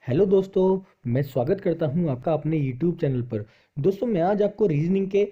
Hello दोस्तों। मैं स्वागत करता हूं आपका अपने यूट्यूब चैनल पर। दोस्तों, मैं आज आपको रीजनिंग के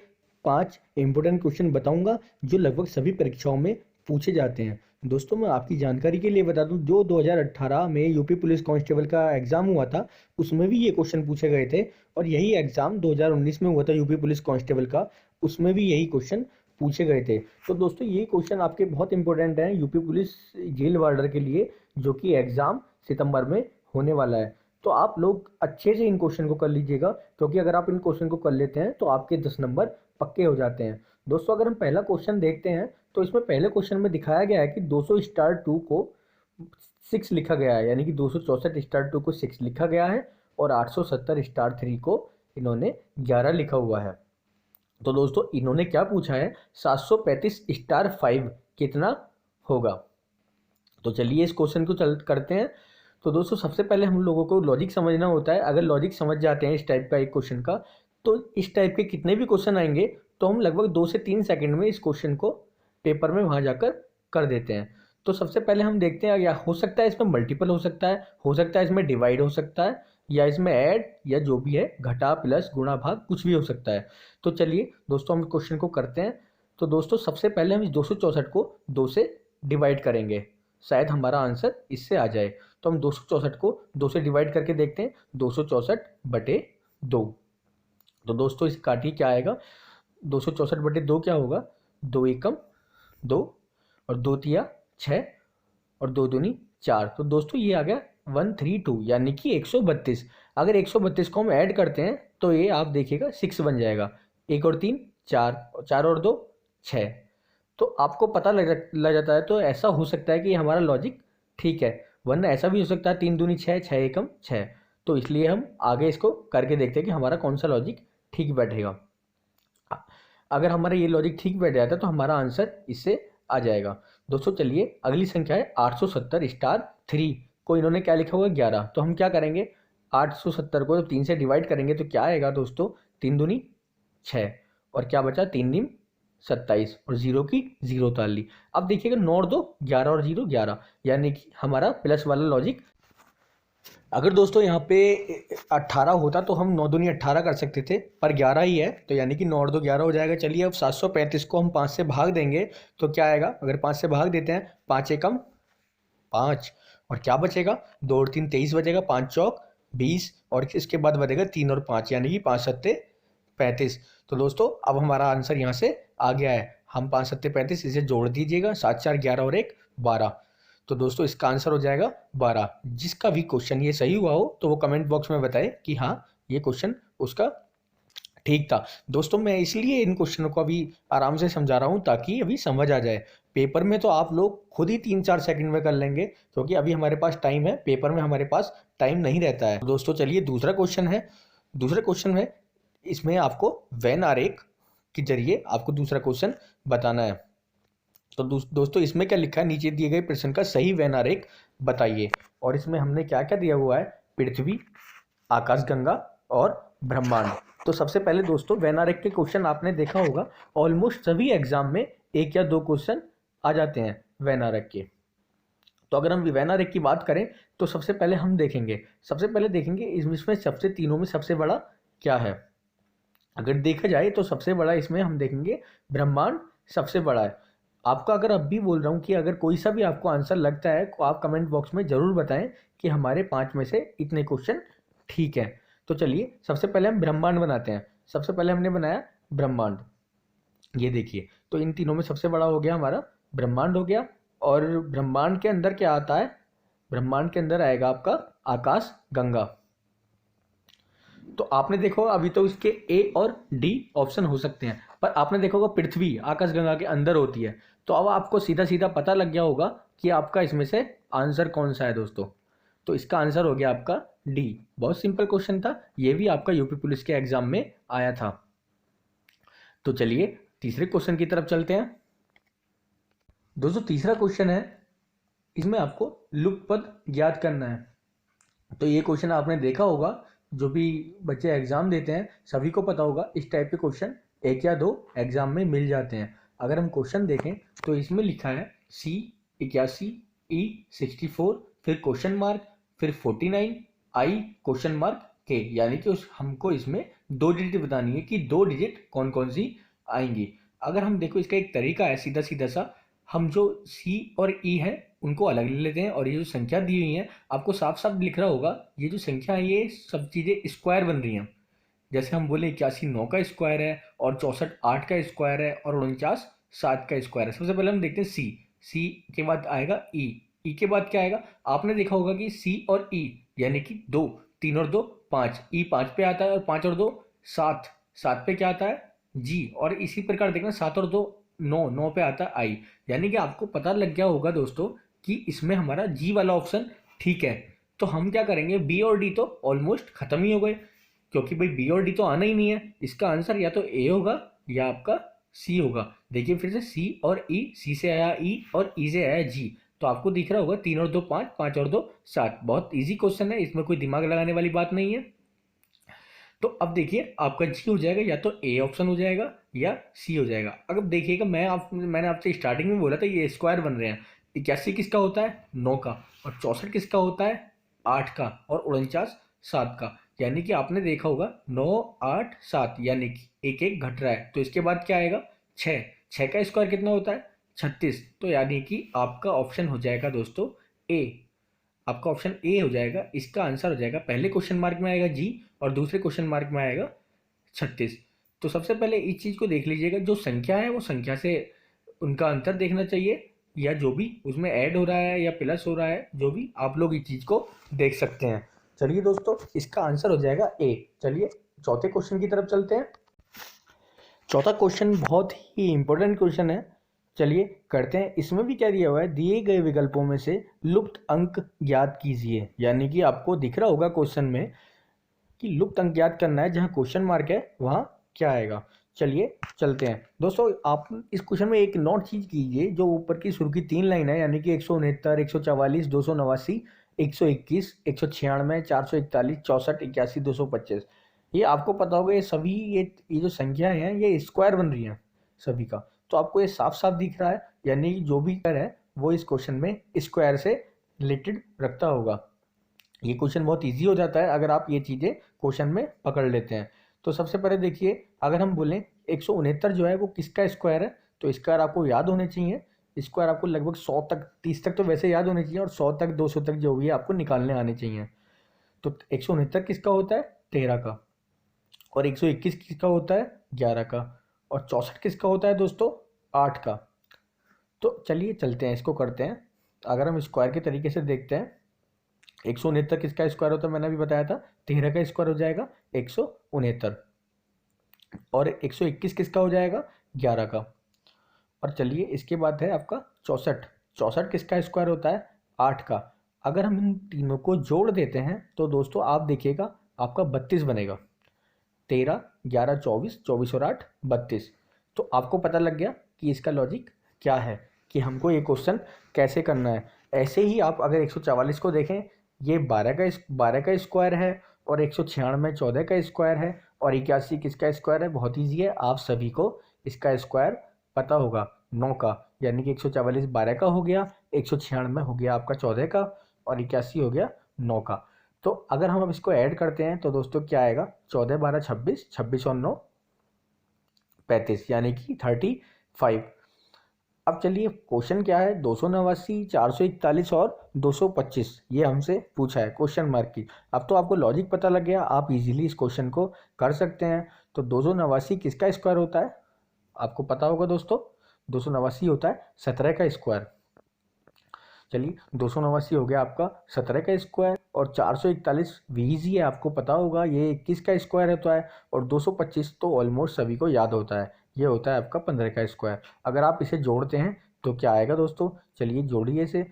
5 इम्पोर्टेंट क्वेश्चन बताऊंगा जो लगभग सभी परीक्षाओं में पूछे जाते हैं। दोस्तों, मैं आपकी जानकारी के लिए बता दूं, जो 2018 में यूपी पुलिस कांस्टेबल का एग्ज़ाम हुआ था उसमें भी ये क्वेश्चन पूछे गए थे। और यही एग्ज़ाम 2019 में हुआ था यूपी पुलिस कांस्टेबल का, उसमें भी यही क्वेश्चन पूछे गए थे। तो दोस्तों, ये क्वेश्चन आपके बहुत इंपॉर्टेंट हैं यूपी पुलिस जेल वार्डर के लिए, जो कि एग्ज़ाम सितंबर में होने वाला है। तो आप लोग अच्छे से इन क्वेश्चन को कर लीजिएगा, क्योंकि अगर आप इन क्वेश्चन को कर लेते हैं तो आपके 10 नंबर पक्के हो जाते हैं। दोस्तों, अगर हम पहला क्वेश्चन देखते हैं तो इसमें पहले क्वेश्चन में दिखाया गया है कि 200 स्टार 2 को 6 लिखा गया है, यानी कि 264 स्टार 2 को 6 लिखा गया है और 870 स्टार 3 को इन्होंने 11 लिखा हुआ है। तो दोस्तों, इन्होंने क्या पूछा है, 735 स्टार 5 कितना होगा। तो चलिए इस क्वेश्चन को करते हैं। तो दोस्तों, सबसे पहले हम लोगों को लॉजिक समझना होता है। अगर लॉजिक समझ जाते हैं इस टाइप का एक क्वेश्चन का, तो इस टाइप के कितने भी क्वेश्चन आएंगे तो हम लगभग 2 से 3 सेकंड में इस क्वेश्चन को पेपर में वहाँ जाकर कर देते हैं। तो सबसे पहले हम देखते हैं, या हो सकता है इसमें मल्टीपल हो सकता है इसमें डिवाइड हो सकता है, या इसमें ऐड या जो भी है घटा प्लस गुणा भाग कुछ भी हो सकता है। तो चलिए दोस्तों, हम क्वेश्चन को करते हैं। तो दोस्तों, सबसे पहले हम इस 264 को 2 से डिवाइड करेंगे, शायद हमारा आंसर इससे आ जाए। तो हम 264 को 2 से डिवाइड करके देखते हैं, 264/2। तो दोस्तों, इस काटिए क्या आएगा, 264/2 क्या होगा, 2 एकम 2 और 2 तिया 6 और 2 दूनी 4। तो दोस्तों, ये आ गया 132, यानी कि 132। अगर 132 को हम ऐड करते हैं तो ये आप देखिएगा 6 बन जाएगा। 1 और 3 4, 4 और 2 6। तो आपको पता लग जाता है। तो ऐसा हो सकता है कि हमारा लॉजिक ठीक है, वरना ऐसा भी हो सकता है 3 दूनी 6, 6 एकम 6। तो इसलिए हम आगे इसको करके देखते हैं कि हमारा कौन सा लॉजिक ठीक बैठेगा। अगर हमारा ये लॉजिक ठीक बैठ जाता है तो हमारा आंसर इससे आ जाएगा। दोस्तों, चलिए अगली संख्या है 870 स्टार 3 को इन्होंने क्या लिखा हुआ है, 11। तो हम क्या करेंगे, 870 को जब 3 से डिवाइड करेंगे तो क्या आएगा दोस्तों, 3 दूनी 6 और क्या बचा, 3 नीम 27 और 0 की 0 उतार ली। अब देखिएगा 9 और 2 11 और 0 11, यानी कि हमारा प्लस वाला लॉजिक। अगर दोस्तों यहाँ पे 18 होता तो हम 9 दूनी 18 कर सकते थे, पर 11 ही है तो यानी कि 9 और 2 11 हो जाएगा। चलिए अब 735 को हम 5 से भाग देंगे तो क्या आएगा, अगर 5 से भाग देते हैं, 5 एकम 5 और क्या बचेगा, 2 और 3 23 बचेगा, 5 चौक 20 और इसके बाद बचेगा 3 और 5, यानी कि 5 सत्ते 35। तो दोस्तों, अब हमारा आंसर यहाँ से आ गया है। हम 5 सत्ते 35, इसे जोड़ दीजिएगा, 7 4 11 और 1 12। तो दोस्तों, इसका आंसर हो जाएगा 12। जिसका भी क्वेश्चन ये सही हुआ हो तो वो कमेंट बॉक्स में बताए कि हाँ, ये क्वेश्चन उसका ठीक था। दोस्तों, मैं इसलिए इन क्वेश्चनों को अभी आराम से समझा रहा हूँ ताकि अभी समझ आ जाए। पेपर में तो आप लोग खुद ही 3-4 सेकंड में कर लेंगे, क्योंकि अभी हमारे पास टाइम है, पेपर में हमारे पास टाइम नहीं रहता है। दोस्तों, चलिए दूसरा क्वेश्चन है। दूसरे क्वेश्चन में इसमें आपको वेन आरेख के जरिए आपको दूसरा क्वेश्चन बताना है। तो दोस्तों, इसमें क्या लिखा है, नीचे दिए गए प्रश्न का सही वेन आरेख बताइए। और इसमें हमने क्या क्या दिया हुआ है, पृथ्वी, आकाशगंगा और ब्रह्मांड। तो सबसे पहले दोस्तों, वेन आरेख के क्वेश्चन आपने देखा होगा, ऑलमोस्ट सभी एग्जाम में 1 या 2 क्वेश्चन आ जाते हैं वेन आरेख के। तो अगर हम वेन आरेख की बात करें तो सबसे पहले हम देखेंगे, इसमें सबसे तीनों में सबसे बड़ा क्या है। अगर देखा जाए तो सबसे बड़ा इसमें हम देखेंगे ब्रह्मांड सबसे बड़ा है। आपका अगर अब भी बोल रहा हूँ कि अगर कोई सा भी आपको आंसर लगता है तो आप कमेंट बॉक्स में ज़रूर बताएं कि हमारे 5 में से इतने क्वेश्चन ठीक है। तो चलिए सबसे पहले हम ब्रह्मांड बनाते हैं। सबसे पहले हमने बनाया ब्रह्मांड, ये देखिए। तो इन तीनों में सबसे बड़ा हो गया हमारा ब्रह्मांड हो गया। और ब्रह्मांड के अंदर क्या आता है, ब्रह्मांड के अंदर आएगा आपका आकाश गंगा। तो आपने देखो अभी तो इसके ए और डी ऑप्शन हो सकते हैं, पर आपने देखा होगा पृथ्वी आकाशगंगा के अंदर होती है। तो अब आपको सीधा सीधा पता लग गया होगा कि आपका इसमें से आंसर कौन सा है दोस्तों। तो इसका आंसर हो गया आपका डी। बहुत सिंपल क्वेश्चन था, ये भी आपका यूपी पुलिस के एग्जाम में आया था। तो चलिए तीसरे क्वेश्चन की तरफ चलते हैं। दोस्तों, तीसरा क्वेश्चन है, इसमें आपको लुप्त पद ज्ञात करना है। तो ये क्वेश्चन आपने देखा होगा, जो भी बच्चे एग्जाम देते हैं सभी को पता होगा, इस टाइप के क्वेश्चन 1 या 2 एग्जाम में मिल जाते हैं। अगर हम क्वेश्चन देखें तो इसमें लिखा है C 81, E 64, फिर क्वेश्चन मार्क, फिर 49, आई क्वेश्चन मार्क के, यानी कि हमको इसमें 2 डिजिट बतानी है कि 2 डिजिट कौन कौन सी आएंगी। अगर हम देखो इसका एक तरीका है सीधा सीधा सा, हम जो सी और ई है उनको अलग ले लेते हैं और ये जो संख्या दी हुई है आपको साफ साफ लिख रहा होगा, ये जो संख्या है ये सब चीज़ें स्क्वायर बन रही हैं। जैसे हम बोले 81 9 का स्क्वायर है और 64 8 का स्क्वायर है और 49 7 का स्क्वायर है। सबसे पहले हम देखते हैं सी। सी के बाद आएगा ई। ई के बाद क्या आएगा, आपने देखा होगा कि सी और ई यानी कि 2, 3 और 2 5, ई 5 पे आता है और 5 और 2 7, 7 पे क्या आता है जी, और इसी प्रकार देखना 7 और 2 9, 9 पे आता है आई। यानी कि आपको पता लग गया होगा दोस्तों कि इसमें हमारा जी वाला ऑप्शन ठीक है। तो हम क्या करेंगे, बी और डी तो ऑलमोस्ट खत्म ही हो गए, क्योंकि भाई बी और डी तो आना ही नहीं है। इसका आंसर या तो ए होगा या आपका सी होगा। देखिए फिर से सी और ई, सी से आया ई और ई से आया जी, तो आपको दिख रहा होगा 3 और 2 5, 5 और 2 7। बहुत इजी क्वेश्चन है, इसमें कोई दिमाग लगाने वाली बात नहीं है। तो अब देखिए आपका जी हो जाएगा, या तो ए ऑप्शन हो जाएगा या सी हो जाएगा। अगर देखिएगा मैंने आपसे स्टार्टिंग में बोला था ये स्क्वायर बन रहे हैं। 81 किसका होता है 9 का, और 64 किसका होता है 8 का, और 49 7 का। यानी कि आपने देखा होगा 9 8 7, यानी कि एक एक घट रहा है। तो इसके बाद क्या आएगा 6, 6 का स्क्वायर कितना होता है 36। तो यानी कि आपका ऑप्शन हो जाएगा दोस्तों ए, आपका ऑप्शन ए हो जाएगा। इसका आंसर हो जाएगा, पहले क्वेश्चन मार्क में आएगा जी और दूसरे क्वेश्चन मार्क में आएगा 36। तो सबसे पहले इस चीज़ को देख लीजिएगा, जो संख्या है वो संख्या से उनका अंतर देखना चाहिए, या जो भी उसमें ऐड हो रहा है या प्लस हो रहा है, जो भी आप लोग इस चीज़ को देख सकते हैं। चलिए दोस्तों इसका आंसर हो जाएगा ए। चलिए चौथे क्वेश्चन की तरफ चलते हैं। चौथा क्वेश्चन बहुत ही इंपॉर्टेंट क्वेश्चन है, चलिए करते हैं। इसमें भी क्या दिया हुआ है, दिए गए विकल्पों में से लुप्त अंक ज्ञात कीजिए। यानी कि आपको दिख रहा होगा क्वेश्चन में कि लुप्त अंक ज्ञात करना है, जहाँ क्वेश्चन मार्क है वहाँ क्या आएगा। चलिए चलते हैं दोस्तों। आप इस क्वेश्चन में एक नोट चीज कीजिए, जो ऊपर की शुरू की 3 लाइन है, यानी कि 169 144 289 121 196 441 64 81 225, ये आपको पता होगा ये सभी ये जो संख्याएं हैं ये स्क्वायर बन रही हैं सभी का। तो आपको ये साफ साफ दिख रहा है, यानी कि जो भी कर है वो इस क्वेश्चन में स्क्वायर से रिलेटेड रखता होगा। ये क्वेश्चन बहुत इजी हो जाता है अगर आप ये चीज़ें क्वेश्चन में पकड़ लेते हैं। तो सबसे पहले देखिए, अगर हम बोलें 169 जो है वो किसका स्क्वायर है, तो स्क्वायर आपको याद होने चाहिए। स्क्वायर आपको लगभग 100 तक 30 तक तो वैसे याद होने चाहिए, और 100 तक 200 तक जो भी है आपको निकालने आने चाहिए। तो 169 किसका होता है 13 का, और 121 किसका होता है 11 का, और 64 किसका होता है दोस्तों 8 का। तो चलिए चलते हैं, इसको करते हैं। अगर हम स्क्वायर के तरीके से देखते हैं, 169 किसका स्क्वायर होता है मैंने अभी बताया था, 13 का स्क्वायर हो जाएगा 169, और 121 किसका हो जाएगा 11 का। और चलिए इसके बाद है आपका 64, 64 किसका स्क्वायर होता है 8 का। अगर हम इन तीनों को जोड़ देते हैं तो दोस्तों आप देखिएगा आपका 32 बनेगा। 13 11 24, 24 और 8 32। तो आपको पता लग गया कि इसका लॉजिक क्या है, कि हमको ये क्वेश्चन कैसे करना है। ऐसे ही आप अगर 144 को देखें, ये 12 का स्क्वायर है, और 196 14 का स्क्वायर है, और 81 किसका स्क्वायर है, बहुत ईजी है, आप सभी को इसका स्क्वायर पता होगा 9 का। यानी कि 144 12 का हो गया, 196 हो गया आपका 14 का, और 81 हो गया 9 का। तो अगर हम अब इसको ऐड करते हैं तो दोस्तों क्या आएगा, 14 12 26, 26 और 9 35, यानी कि 35। अब चलिए क्वेश्चन क्या है, 289 441 और 225, ये हमसे पूछा है क्वेश्चन मार्क की। अब तो आपको लॉजिक पता लग गया, आप इजीली इस क्वेश्चन को कर सकते हैं। तो 289 किसका स्क्वायर होता है, आपको पता होगा दोस्तों, 289 होता है 17 का स्क्वायर। चलिए 289 हो गया आपका 17 का स्क्वायर, और 441 भी ईजी है, आपको पता होगा ये 21 का स्क्वायर होता है, और 225 तो ऑलमोस्ट सभी को याद होता है, ये होता है आपका 15 का स्क्वायर। अगर आप इसे जोड़ते हैं तो क्या आएगा दोस्तों, चलिए जोड़िए इसे।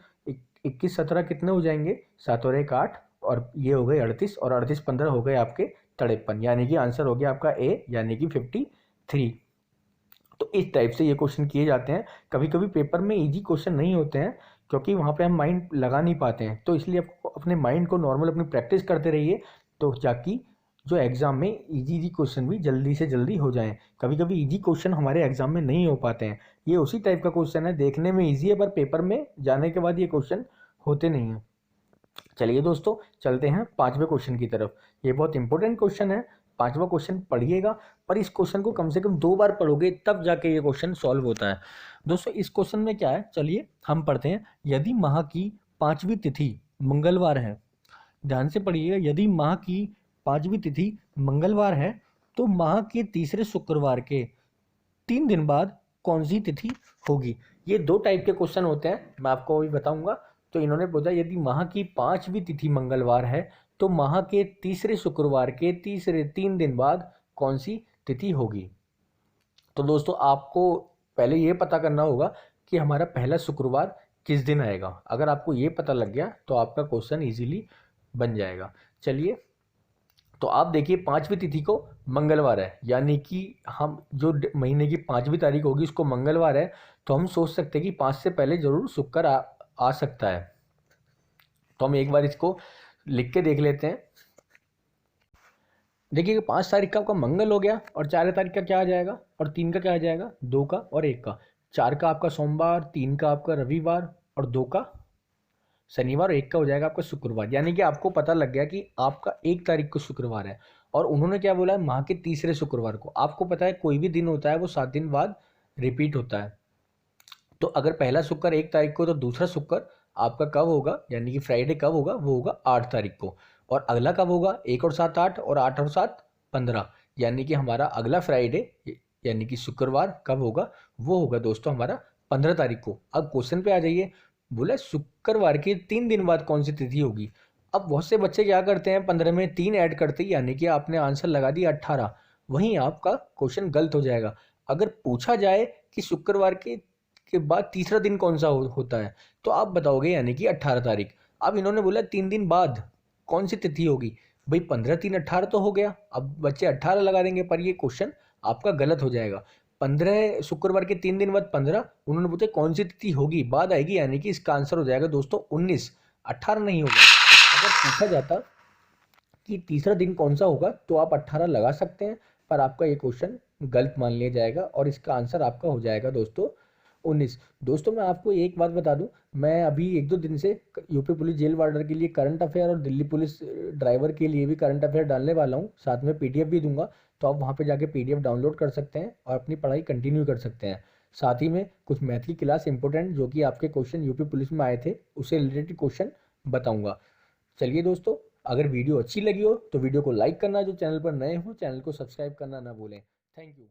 21 17 कितने हो जाएंगे, 7 और 1 8, और ये हो गए 38, और 38 15 हो गए आपके 53, यानी कि आंसर हो गया आपका ए, यानी कि 53। तो इस टाइप से ये क्वेश्चन किए जाते हैं। कभी कभी पेपर में इजी क्वेश्चन नहीं होते हैं, क्योंकि वहाँ पे हम माइंड लगा नहीं पाते हैं, तो इसलिए आपको अपने माइंड को नॉर्मल अपनी प्रैक्टिस करते रहिए, तो ताकि जो एग्ज़ाम में इजी क्वेश्चन भी जल्दी से जल्दी हो जाएं। कभी कभी इजी क्वेश्चन हमारे एग्जाम में नहीं हो पाते हैं, ये उसी टाइप का क्वेश्चन है, देखने में ईजी है पर पेपर में जाने के बाद ये क्वेश्चन होते नहीं हैं। चलिए दोस्तों, चलते हैं पांचवें क्वेश्चन की तरफ। ये बहुत इंपॉर्टेंट क्वेश्चन है। पांचवा क्वेश्चन पढ़िएगा, पर इस क्वेश्चन को कम से कम 2 बार पढ़ोगे तब जाके ये क्वेश्चन सॉल्व होता है। दोस्तों इस क्वेश्चन में क्या है, चलिए हम पढ़ते हैं। यदि माह की पांचवी तिथि मंगलवार है, ध्यान से पढ़िएगा, यदि माह की पांचवी तिथि मंगलवार है तो माह के तीसरे शुक्रवार के 3 दिन बाद कौन सी तिथि होगी। ये 2 टाइप के क्वेश्चन होते हैं, मैं आपको अभी बताऊंगा। तो इन्होंने पूछा यदि माह की पांचवी तिथि मंगलवार है तो माह के तीसरे शुक्रवार के तीसरे 3 दिन बाद कौन सी तिथि होगी। तो दोस्तों आपको पहले ये पता करना होगा कि हमारा पहला शुक्रवार किस दिन आएगा। अगर आपको ये पता लग गया तो आपका क्वेश्चन इजीली बन जाएगा। चलिए, तो आप देखिए पांचवी तिथि को मंगलवार है, यानी कि हम जो महीने की पांचवी तारीख होगी उसको मंगलवार है, तो हम सोच सकते हैं कि 5 से पहले जरूर शुक्र आ सकता है। तो हम एक बार इसको लिख के देख लेते हैं। देखिए 5 तारीख का आपका मंगल हो गया, और 4 तारीख का क्या आ जाएगा, और 3 का क्या आ जाएगा, 2 का और 1 का। 4 का आपका सोमवार, 3 का आपका रविवार, और 2 का शनिवार, और 1 का हो जाएगा आपका शुक्रवार। यानी कि आपको पता लग गया कि आपका 1 तारीख को शुक्रवार है। और उन्होंने क्या बोला है, माह के तीसरे शुक्रवार को। आपको पता है कोई भी दिन होता है वो 7 दिन बाद रिपीट होता है। तो अगर पहला शुक्र 1 तारीख को, तो दूसरा शुक्र आपका कब होगा, यानी कि फ्राइडे कब होगा, वो होगा 8 तारीख को। और अगला कब होगा, 1 और 7 8, और 8 और 7 15। यानी कि हमारा अगला फ्राइडे यानी कि शुक्रवार कब होगा, वो होगा दोस्तों हमारा 15 तारीख को। अब क्वेश्चन पे आ जाइए, बोला शुक्रवार के 3 दिन बाद कौन सी तिथि होगी। अब बहुत से बच्चे क्या करते हैं, 15 में 3 ऐड करते ही, यानी कि आपने आंसर लगा दिया 18। वहीं आपका क्वेश्चन गलत हो जाएगा। अगर पूछा जाए कि शुक्रवार के बाद तीसरा दिन कौन सा होता है, तो आप बताओगे यानी कि 18 तारीख। अब इन्होंने बोला 3 दिन बाद कौन सी तिथि होगी। भाई 15 3 18 तो हो गया, अब बच्चे 18 लगा देंगे, पर ये क्वेश्चन आपका गलत हो जाएगा। 15 शुक्रवार के 3 दिन बाद 15, उन्होंने पूछा कौन सी तिथि होगी, बाद आएगी, यानी कि इसका आंसर हो जाएगा दोस्तों 19। 18 नहीं होगा। अगर पूछा जाता कि तीसरा दिन कौन सा होगा तो आप 18 लगा सकते हैं, पर आपका ये क्वेश्चन गलत मान लिया जाएगा और इसका आंसर आपका हो जाएगा दोस्तों 19। दोस्तों मैं आपको एक बात बता दूं, मैं अभी 1-2 दिन से यूपी पुलिस जेल वार्डर के लिए करंट अफेयर और दिल्ली पुलिस ड्राइवर के लिए भी करंट अफेयर डालने वाला हूं, साथ में पीडीएफ भी दूंगा। तो आप वहां पे जाके पीडीएफ डाउनलोड कर सकते हैं और अपनी पढ़ाई कंटिन्यू कर सकते हैं। साथ ही में कुछ मैथ की क्लास इंपॉर्टेंट जो कि आपके क्वेश्चन यूपी पुलिस में आए थे, उससे रिलेटेड क्वेश्चन बताऊंगा। चलिए दोस्तों, अगर वीडियो अच्छी लगी हो तो वीडियो को लाइक करना, जो चैनल पर नए हो चैनल को सब्सक्राइब करना ना भूलें। Thank you.